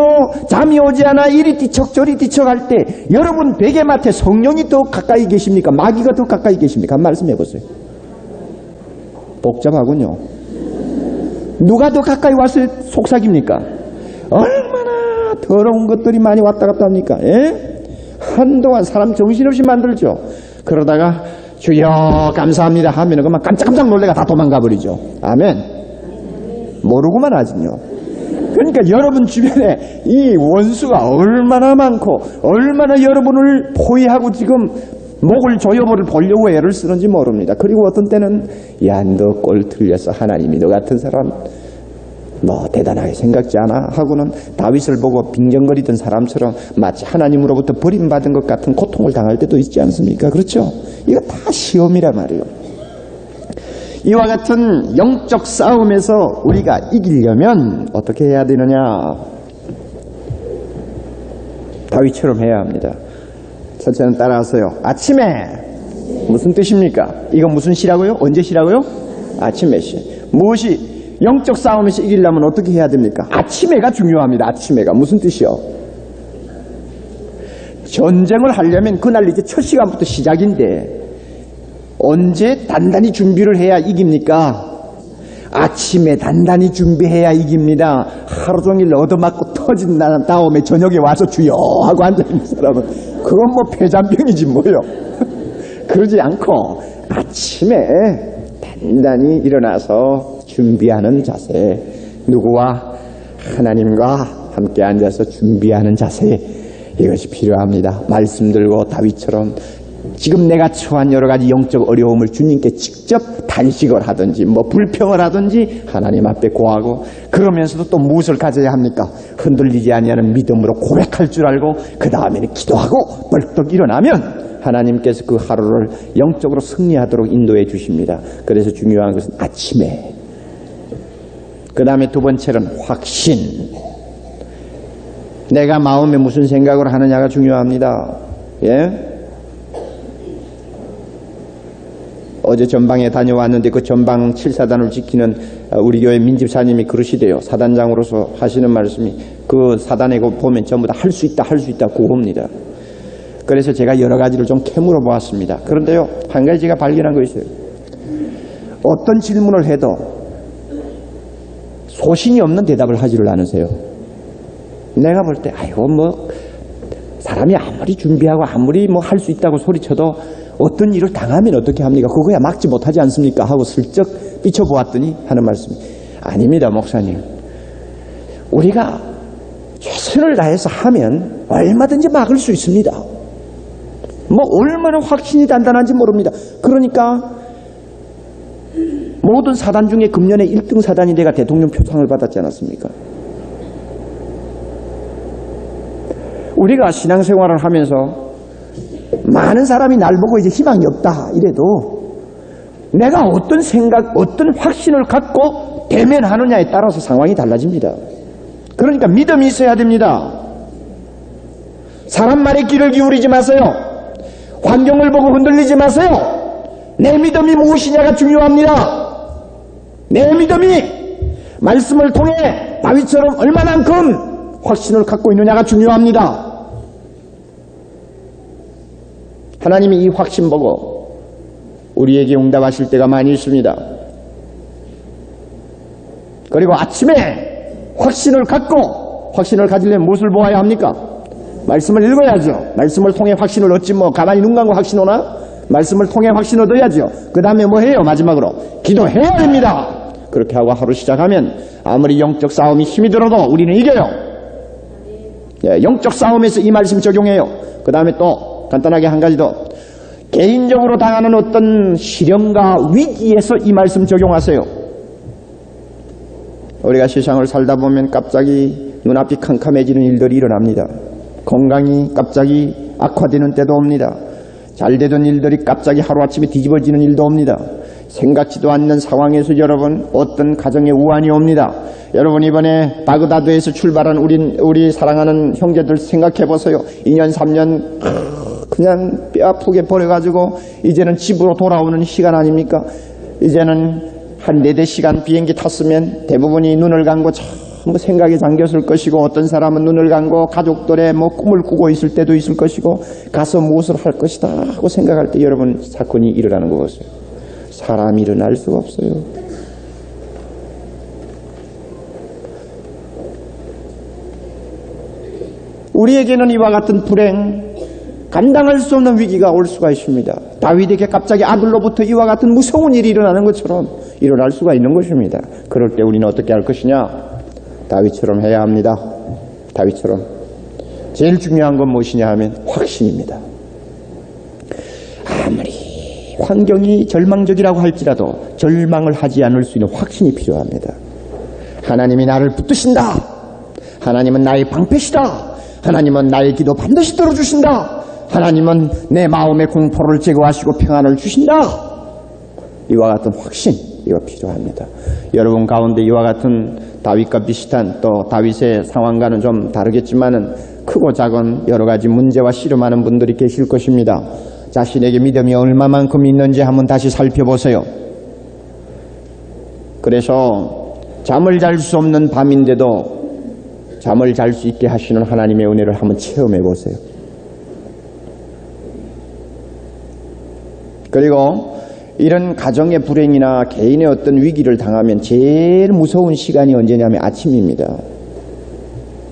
잠이 오지 않아 이리 뒤척 저리 뒤척 할 때 여러분 베개맡에 성령이 더 가까이 계십니까? 마귀가 더 가까이 계십니까? 한 말씀 해보세요. 복잡하군요. 누가 더 가까이 와서 속삭입니까? 얼마나 더러운 것들이 많이 왔다 갔다 합니까? 예? 한동안 사람 정신없이 만들죠. 그러다가 주여 감사합니다 하면 그만 깜짝깜짝 놀래가 다 도망가 버리죠. 아멘. 모르고만 하지요. 그러니까 여러분 주변에 이 원수가 얼마나 많고 얼마나 여러분을 포위하고 지금 목을 조여버릴 보려고 애를 쓰는지 모릅니다. 그리고 어떤 때는 야, 너 꼴 틀렸어. 하나님이 너 같은 사람 뭐 대단하게 생각지 않아? 하고는 다윗을 보고 빙정거리던 사람처럼 마치 하나님으로부터 버림받은 것 같은 고통을 당할 때도 있지 않습니까? 그렇죠? 이거 다 시험이란 말이에요. 이와 같은 영적 싸움에서 우리가 이기려면 어떻게 해야 되느냐? 다윗처럼 해야 합니다. 첫째는 따라하세요. 아침에 무슨 뜻입니까? 이건 무슨 시라고요? 언제 시라고요? 아침에 시. 무엇이 영적 싸움에서 이기려면 어떻게 해야 됩니까? 아침에가 중요합니다. 아침에가 무슨 뜻이요? 전쟁을 하려면 그날 이제 첫 시간부터 시작인데 언제 단단히 준비를 해야 이깁니까? 아침에 단단히 준비해야 이깁니다. 하루 종일 얻어맞고 터진 다음에 저녁에 와서 주여 하고 앉아있는 사람은 그건 뭐 폐잔병이지 뭐요. 그러지 않고 아침에 단단히 일어나서 준비하는 자세, 누구와 하나님과 함께 앉아서 준비하는 자세, 이것이 필요합니다. 말씀 들고 다윗처럼 지금 내가 처한 여러 가지 영적 어려움을 주님께 직접 단식을 하든지 뭐 불평을 하든지 하나님 앞에 고하고, 그러면서도 또 무엇을 가져야 합니까? 흔들리지 아니하는 믿음으로 고백할 줄 알고 그 다음에는 기도하고 벌떡 일어나면 하나님께서 그 하루를 영적으로 승리하도록 인도해 주십니다. 그래서 중요한 것은 아침에, 그 다음에 두 번째는 확신. 내가 마음에 무슨 생각을 하느냐가 중요합니다. 예? 어제 전방에 다녀왔는데 그 전방 7사단을 지키는 우리 교회 민집사님이 그러시대요. 사단장으로서 하시는 말씀이 그 사단에 보면 전부 다 할 수 있다 할 수 있다 구호입니다. 그래서 제가 여러 가지를 좀 캐물어 보았습니다. 그런데요, 한 가지 제가 발견한 거 있어요. 어떤 질문을 해도 소신이 없는 대답을 하지를 않으세요. 내가 볼 때 아이고 뭐 사람이 아무리 준비하고 아무리 뭐 할 수 있다고 소리쳐도 어떤 일을 당하면 어떻게 합니까? 그거야 막지 못하지 않습니까? 하고 슬쩍 삐쳐보았더니 하는 말씀이 아닙니다, 목사님. 우리가 최선을 다해서 하면 얼마든지 막을 수 있습니다. 뭐 얼마나 확신이 단단한지 모릅니다. 그러니까 모든 사단 중에 금년에 1등 사단이 내가 대통령 표상을 받았지 않았습니까? 우리가 신앙생활을 하면서 많은 사람이 날 보고 이제 희망이 없다 이래도 내가 어떤 생각, 어떤 확신을 갖고 대면하느냐에 따라서 상황이 달라집니다. 그러니까 믿음이 있어야 됩니다. 사람 말에 귀를 기울이지 마세요. 환경을 보고 흔들리지 마세요. 내 믿음이 무엇이냐가 중요합니다. 내 믿음이 말씀을 통해 다윗처럼 얼마만큼 확신을 갖고 있느냐가 중요합니다. 하나님이 이 확신 보고 우리에게 응답하실 때가 많이 있습니다. 그리고 아침에 확신을 갖고 확신을 가지려면 무엇을 보아야 합니까? 말씀을 읽어야죠. 말씀을 통해 확신을 얻지 뭐 가만히 눈 감고 확신 오나? 말씀을 통해 확신 얻어야죠. 그 다음에 뭐 해요? 마지막으로 기도해야 됩니다. 그렇게 하고 하루 시작하면 아무리 영적 싸움이 힘이 들어도 우리는 이겨요. 예, 영적 싸움에서 이 말씀 적용해요. 그 다음에 또 간단하게 한 가지 더. 개인적으로 당하는 어떤 시련과 위기에서 이 말씀 적용하세요. 우리가 세상을 살다 보면 갑자기 눈앞이 캄캄해지는 일들이 일어납니다. 건강이 갑자기 악화되는 때도 옵니다. 잘 되던 일들이 갑자기 하루아침에 뒤집어지는 일도 옵니다. 생각지도 않는 상황에서 여러분 어떤 가정에 우환이 옵니다. 여러분 이번에 바그다드에서 출발한 우리 사랑하는 형제들 생각해 보세요. 2년 3년 그냥 뼈 아프게 버려가지고 이제는 집으로 돌아오는 시간 아닙니까? 이제는 한 4-4시간 비행기 탔으면 대부분이 눈을 감고 전부 생각에 잠겼을 것이고 어떤 사람은 눈을 감고 가족들의 뭐 꿈을 꾸고 있을 때도 있을 것이고 가서 무엇을 할 것이다 하고 생각할 때 여러분 사건이 일어나는 거였어요. 사람이 일어날 수가 없어요. 우리에게는 이와 같은 불행, 감당할 수 없는 위기가 올 수가 있습니다. 다윗에게 갑자기 아들로부터 이와 같은 무서운 일이 일어나는 것처럼 일어날 수가 있는 것입니다. 그럴 때 우리는 어떻게 할 것이냐? 다윗처럼 해야 합니다. 다윗처럼. 제일 중요한 건 무엇이냐 하면 확신입니다. 아무리 환경이 절망적이라고 할지라도 절망을 하지 않을 수 있는 확신이 필요합니다. 하나님이 나를 붙드신다. 하나님은 나의 방패시다. 하나님은 나의 기도 반드시 들어주신다. 하나님은 내 마음의 공포를 제거하시고 평안을 주신다. 이와 같은 확신, 이거 필요합니다. 여러분 가운데 이와 같은 다윗과 비슷한 또 다윗의 상황과는 좀 다르겠지만은 크고 작은 여러 가지 문제와 씨름하는 분들이 계실 것입니다. 자신에게 믿음이 얼마만큼 있는지 한번 다시 살펴보세요. 그래서 잠을 잘 수 없는 밤인데도 잠을 잘 수 있게 하시는 하나님의 은혜를 한번 체험해 보세요. 그리고 이런 가정의 불행이나 개인의 어떤 위기를 당하면 제일 무서운 시간이 언제냐면 아침입니다.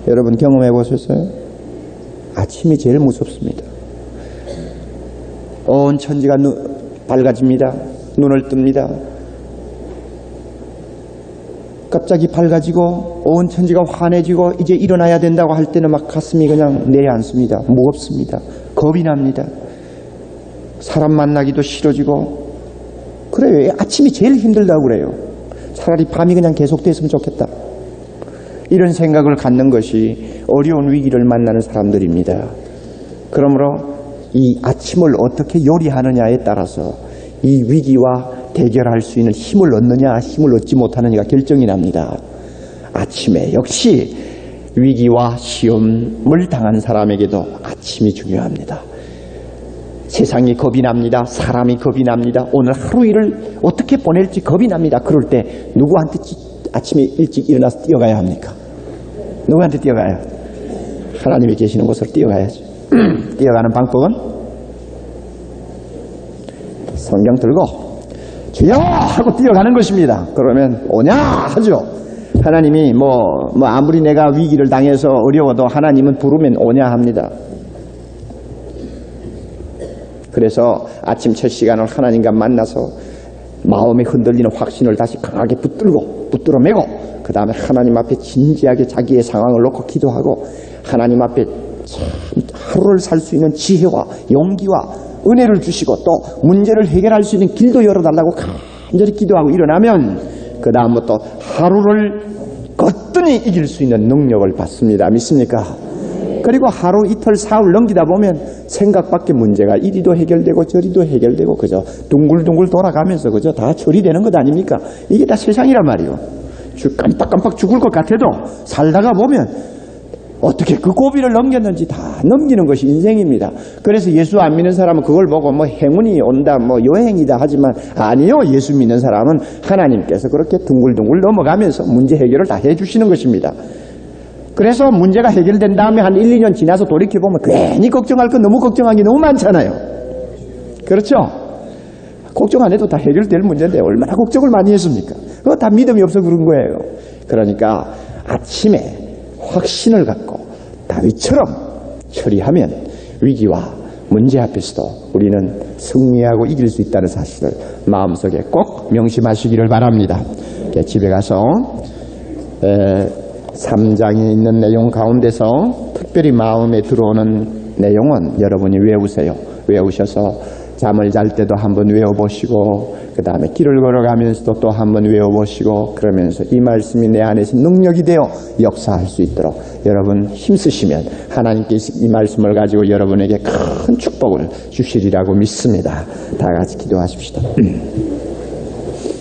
여러분 경험해 보셨어요? 아침이 제일 무섭습니다. 온 천지가 밝아집니다. 눈을 뜹니다. 갑자기 밝아지고 온 천지가 환해지고 이제 일어나야 된다고 할 때는 막 가슴이 그냥 내려앉습니다. 무겁습니다. 겁이 납니다. 사람 만나기도 싫어지고 그래요. 아침이 제일 힘들다고 그래요. 차라리 밤이 그냥 계속됐으면 좋겠다. 이런 생각을 갖는 것이 어려운 위기를 만나는 사람들입니다. 그러므로 이 아침을 어떻게 요리하느냐에 따라서 이 위기와 대결할 수 있는 힘을 얻느냐 힘을 얻지 못하느냐가 결정이 납니다. 아침에 역시 위기와 시험을 당한 사람에게도 아침이 중요합니다. 세상이 겁이 납니다. 사람이 겁이 납니다. 오늘 하루 일을 어떻게 보낼지 겁이 납니다. 그럴 때 누구한테 아침에 일찍 일어나서 뛰어가야 합니까? 누구한테 뛰어가요? 하나님이 계시는 곳으로 뛰어가야죠. 뛰어가는 방법은 성경 들고 주여 하고 뛰어가는 것입니다. 그러면 오냐 하죠. 하나님이 아무리 내가 위기를 당해서 어려워도 하나님은 부르면 오냐 합니다. 그래서 아침 첫 시간을 하나님과 만나서 마음에 흔들리는 확신을 다시 강하게 붙들어 매고 그 다음에 하나님 앞에 진지하게 자기의 상황을 놓고 기도하고 하나님 앞에 참 하루를 살 수 있는 지혜와 용기와 은혜를 주시고 또 문제를 해결할 수 있는 길도 열어달라고 간절히 기도하고 일어나면 그 다음부터 하루를 거뜬히 이길 수 있는 능력을 받습니다. 믿습니까? 그리고 하루 이틀 사흘 넘기다 보면 생각밖에 문제가 이리도 해결되고 저리도 해결되고 그저 둥글둥글 돌아가면서 그저 다 처리되는 것 아닙니까? 이게 다 세상이란 말이요. 깜빡깜빡 죽을 것 같아도 살다가 보면 어떻게 그 고비를 넘겼는지 다 넘기는 것이 인생입니다. 그래서 예수 안 믿는 사람은 그걸 보고 행운이 온다 여행이다 하지만 아니요. 예수 믿는 사람은 하나님께서 그렇게 둥글둥글 넘어가면서 문제 해결을 다 해주시는 것입니다. 그래서 문제가 해결된 다음에 한 1, 2년 지나서 돌이켜보면 괜히 걱정할 건 너무 걱정한 게 너무 많잖아요. 그렇죠? 걱정 안 해도 다 해결될 문제인데 얼마나 걱정을 많이 했습니까? 그거 다 믿음이 없어 그런 거예요. 그러니까 아침에 확신을 갖고 다윗처럼 처리하면 위기와 문제 앞에서도 우리는 승리하고 이길 수 있다는 사실을 마음속에 꼭 명심하시기를 바랍니다. 집에 가서 3장에 있는 내용 가운데서 특별히 마음에 들어오는 내용은 여러분이 외우세요. 외우셔서 잠을 잘 때도 한번 외워보시고 그 다음에 길을 걸어가면서도 또 한번 외워보시고 그러면서 이 말씀이 내 안에서 능력이 되어 역사할 수 있도록 여러분 힘쓰시면 하나님께서 이 말씀을 가지고 여러분에게 큰 축복을 주시리라고 믿습니다. 다 같이 기도하십시다.